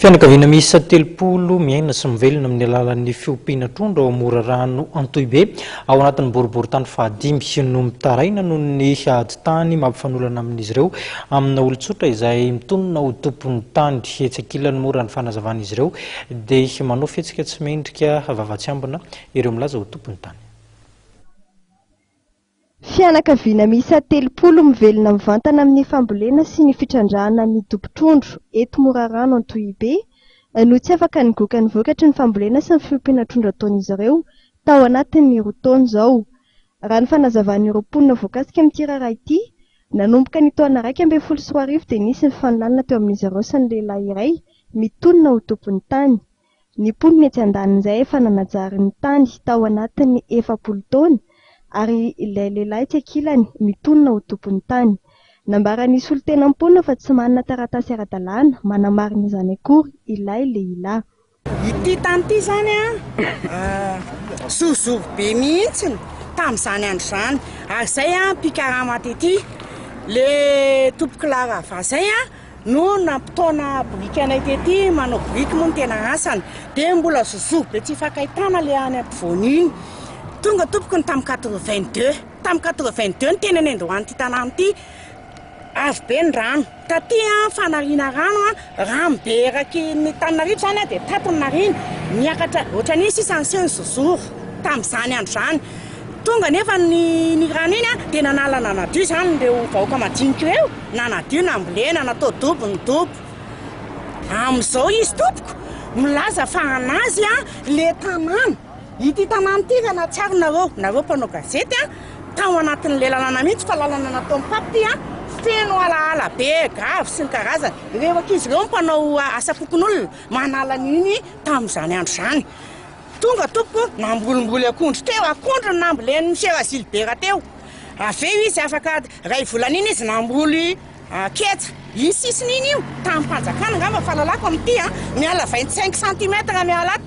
Fianakaviana miisa 3 miaina sy mivelona amin'ny alalan'ny fiompiana trondro ao Morarano Antohibe ao anatin'ny boriboritany fahadimy no mitaraina noho ny ady tany mampifanolana amin'izy ireo amina olon-tsotra izay mitonona ho tompon'ny tany. Hetsakilan'ny mora ny fanazavana izy ireo dia manao fihetsika tsy mendrika vavatsiambina ireo milaza ho tompon'ny tany. Fianakaviana miisa 3 mivelona mivantana amin'ny fambolena sy ny fitrandrahana ny tompo-trondro eto Morarano Antohibe no tsy afaka nigoaka ny vokatry ny fambolena sy ny fiompiana trondro ataon'izy ireo tao anatin'ny roa taona izao. Raha ny fanazavan'ireo mponina voakasika amin'ity raharaha ity, nanomboka ny taona 2014 dia nisy ny fanolanana teo amin'izy ireo sy ny lehilahy iray mitonona ho tompon'ny tany. Ny mponina etsy andanin'izay efa nanajary ny tany tao anatin'ny 40 taona ary ilay lehilahy tsy ankilany mitonona ho tompon'ny tany. Nambaran'isy olon-tena mponina fa tsy manana taratasy ara-dalàna manamarina izany akory ilay lehilahy. Ity tany ity zany zozoro be mihitsy tamin'izany andro izany ary izay mpikaramaty ity le tompoko larava zay no nampitaona boriky anay tety manao boriky moa ny tena asany dia mbola zozoro be tsy fakahitana le any ampovoany tonga tompoko ny tamin'ny 82 ny tena ny andohany ity tanàna ity avy be ny rano taty fanariana rano be eraky ny Tananarivo zany dia tatony narina miakatra ohatra ny sisany ny zozoro tamin'izany andro izany tonga nefa ny rano iny dia nanalana nadio zany ireo vahoaka madinika ireo nanadio nambolena natao dobo ny dobo amin'izao izy tompoko milaza fa anazy le tanàna ity tanàna ity raha natsiaro nareo mpanao gazety tao anatin'le lalana mihitsy fa lalana natao mipapy feno alaala be gavy sy ny karazany ireo ankizy ireo mpanao asa fokon'olona manala an'iny tamin'izany andro izany tonga tompoko nambolimboly akondro teo akondro ny nambolen'ny Monsieur Azilibera teo aveo izy afaka ray volana iny izy namboly ketsa iny sisiny iny io tamin'mpanjakana ngamba fahalalako amin'ity miala 25 cm miala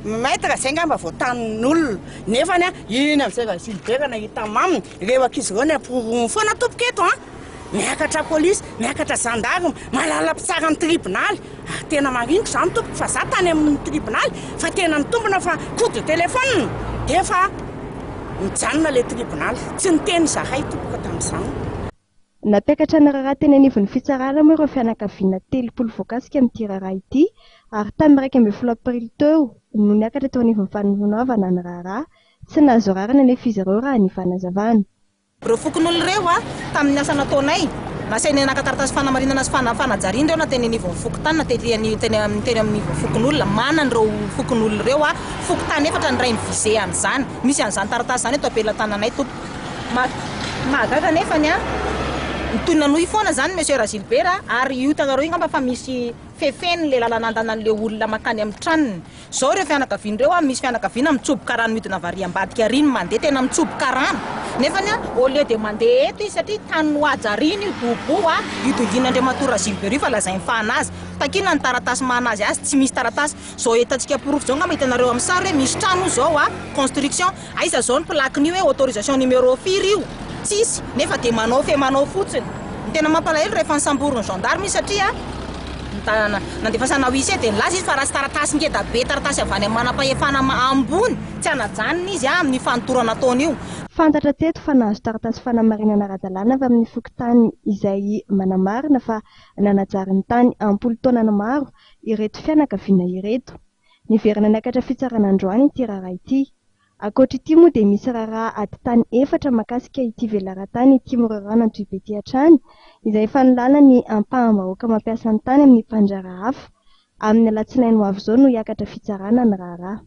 maître zay ngamba voatanin'olona nefa iny amin'izay Azilibera nahita maminy ireo ankizy ireo ny ampiroroany foana tompoko eto miakatra polisy miakatra gendarme malala mpitsara ny tribonaly tena mariniko izany tompoko fa za tany amin'ny tribonaly fa tena nitombona fa coup de téléphone dia fa mijanona le tribonaly tsy niteny zahay tompoko tamin'izany. Napiakatra ny raharaha teny anivon'ny fitsarana moa ireo fianakaviana 30 voakasika amin'ity raharaha ity ary tamin'ny 12 aprily teo no niakatra teo anivon'ny fanovana ny raharaha tsy nahazo rarana nefa izy ireo raha ny fanazavana. Ireo fokon'olona ireo tamin'ny asa nataonay nasaina nakataratasy fanamarinana sy fanajariana ireo na teny anivon'ny fokotany na teny amin'ny fokon'olona manan'ireo fokon'olona ireo fokotany efatra ny ray mivize an'izany misy an'izany taratasy izany eto ampelantananay tompo mahagaga nefa mitonina nohy foana zany Monsieur Azilibera ary io tanareo ngamba fa misy fefeny le lalana andanan'le olona makany amin'ny tranony zao ireo fianakaviana ireo misy fianakaviana mitsoboka rano midina variam-badika riny mandeha tena mitsoboka rano nefa au lieu de mandeha eto izy satria tany noajariana io dobo idongin'Andriamantoa Azilibera io fa lazainy fanazy takina ny taratasy mahanazy azy tsy misy taratasy zao etantsika porofo zao ngamba hitanareo amin'ny sary hoe misy trano zao construction aiza zao ny plaqueny io hoe autorisation numéro firy io tsisy nefa dia manao fotsiny ny tena mampalahelo rehefa nisamborony gendarme satria nandefasana ho isy dia nilaza izy fa raha sy taratasy ngeda be taratasy avy any manam-pahefana ambony tsy hanajanona izy amin'ny fanotorana ataony io. Fantatra teto fa nahazo taratasy fanamarinana ara-dalàna avy amin'ny fokotany izay manamarina fa nanajary ny tany 10 taona maro ireto fianakaviana ireto. Niverina niakatra fitsarana androany ity raharaha ity. Ankoatra ity moa dia misy raharaha ady tany 4 makasika ity velaran-tany ity Morarano Antohibe ity hatrany izay fanolana ny ampaham-bahoaka mampiasa ny tany amin'ny mpanjara hafa. Amin'ny alatsinainy ho avy izao no hiakatra fitsarana ny raharaha.